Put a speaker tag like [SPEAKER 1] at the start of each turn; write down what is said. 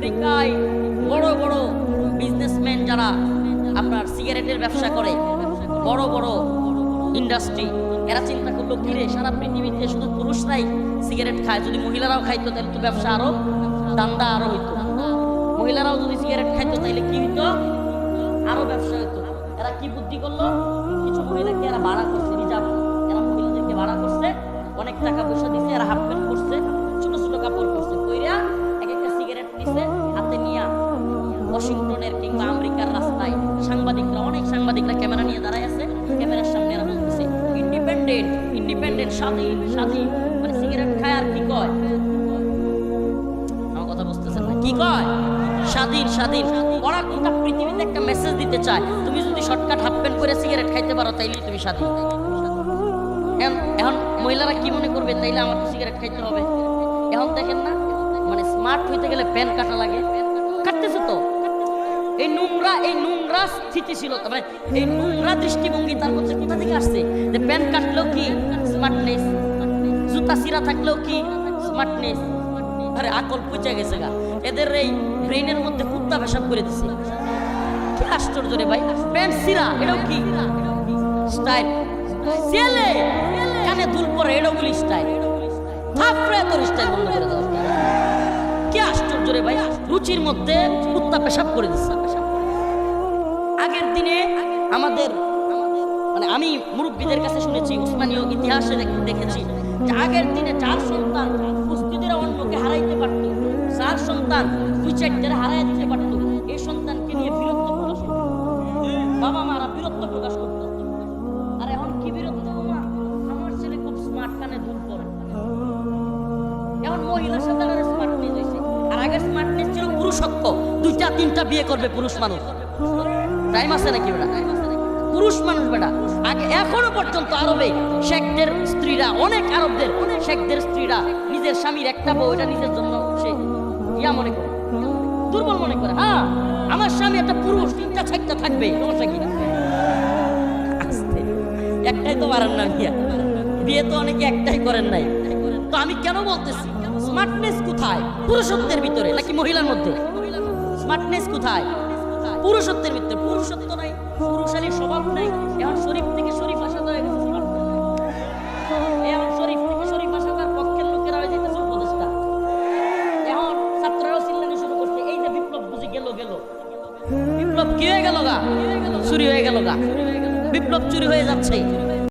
[SPEAKER 1] আমেরিকায় বড় বড় বিজনেসম্যান যারা আপনার সিগারেটের ব্যবসা করে, বড় বড় ইন্ডাস্ট্রি, এরা চিন্তা করলো কিরে সারা পৃথিবীতে শুধু পুরুষরাই সিগারেট খায়, যদি মহিলারাও খাইতো তাহলে তো ব্যবসা আরো দান্দা আরো হইতো। মহিলারাও যদি সিগারেট খাইতো তাহলে কি হইতো, আরো ব্যবসা হইতো। এরা কি বুদ্ধি করলো, কিছু মহিলাকে এরা ভাড়া করছে, রিজার্ভ, এরা মহিলাদেরকে ভাড়া করছে, অনেক টাকা পয়সা দিছে, এরা হাফ প্যান্ট করছে, ছোট ছোট কাপড় করছে, কইরা এক একটা সিগারেট নিছে হাতে নিয়া ওয়াশিংটনের কিংবা আমেরিকার রাস্তায় সাংবাদিকরা, অনেক সাংবাদিকরা ক্যামেরা নিয়ে দাঁড়ায় আছে, ক্যামেরার সামনে এরা বলতেছে ইন্ডিপেন্ডেন্ট ইন্ডিপেন্ডেন্ট, স্বাধীন স্বাধীন। মানে সিগারেট খায় আর কি কয়, আমার কথা বুঝতেছেন না, কি কয়, স্বাধীন স্বাধীন। ওরা গোটা পৃথিবীতে একটা মেসেজ দিতে চায়, তুমি যদি শর্টকাট হাফ প্যান্ট করে সিগারেট খাইতে পারো তাইলেই তুমি স্বাধীন। এখন মহিলারা কি মনে করবে, তাইলে আমার সিগারেট খাইতে হবে। এখন দেখেন না, মানে স্মার্ট হইতে গেলে প্যান কাটা লাগে, কাটতেছে তো। এই নোংরা স্থিতিশীলতা, মানে এই নোংরা দৃষ্টিভঙ্গি তার মধ্যে কোথা থেকে আসছে, যে প্যান কাটলেও কি স্মার্টনেস, জুতা সিরা থাকলেও কি স্মার্টনেস। আরে আকল পুচে গেছে গা, এদের এই ব্রেইনের মধ্যে কুত্তা পেশাব করে দিছে। কি আশ্চর্য রে ভাই, প্যান্ট সিরা এটাও কি স্টাইল, ছেলে কানে দুল পরে এটাও বলি স্টাইল, থাপড়ে তোর স্টাইল বন্ধ করে দাও। কি আশ্চর্য রে ভাই, রুচির মধ্যে কুত্তা পেশাব করে দিচ্ছে। আগের দিনে আমাদের, মানে আমি মুরব্বীদের কাছে শুনেছি, উসমানীয় ইতিহাসে দেখেছি যে আগের দিনে যার সন্তান কুস্তিদের অন্যকে হারাইতে পারত, যার সন্তান দুই চারটারে হারাই দিতে পারত, এই সন্তানকে নিয়ে বীরত্ব প্রকাশ করত, বাবা মারা বীরত্ব প্রকাশ করত। আর এখন কি বীরত্ব, আমার ছেলে খুব স্মার্ট, কানে দুল পরে। এখন মহিলার সাথে স্মার্টনেস হয়েছে, আর আগের স্মার্টনেস ছিল পুরুষত্ব, দুইটা তিনটা বিয়ে করবে পুরুষ মানুষ। টাইম আছে নাকি বেটা, পুরুষ মানুষ বেটা। আগে এখনো পর্যন্ত আরবে শেখদের স্ত্রীরা, অনেক আরবদের শেখদের স্ত্রীরা নিজের স্বামীর একটা বউ, এটা নিজের জন্য সে ইয়া মনে করে, দুর্বল মনে করে। হ্যাঁ, আমার স্বামী একটা পুরুষ, তিনটা চারটা থাকবে, সমস্যা কি? একটাই তো পারেন না বিয়া, বিয়ে তো অনেকে একটাই করেন নাই। তো আমি কেন বলতেছি, স্মার্টনেস কোথায়, পুরুষত্বের ভিতরে নাকি মহিলার মধ্যে? স্মার্টনেস কোথায়, পুরুষত্বের ভিতরে। পুরুষত্ব নাই, পুরুষালী স্বভাব নাই। এখন শরীফ থেকে শরীফ আসা যায়, এখন শরীফ থেকে শরীফ আসার পক্ষের লোকেরা হয়ে যেতেছে উপদেষ্টা। এখন ছাত্ররাও চিল্লানো শুরু করছে, এই যে বিপ্লব বুঝি গেল, বিপ্লব কি হয়ে গেল গা, চুরি হয়ে গেল গা, বিপ্লব চুরি হয়ে যাচ্ছে।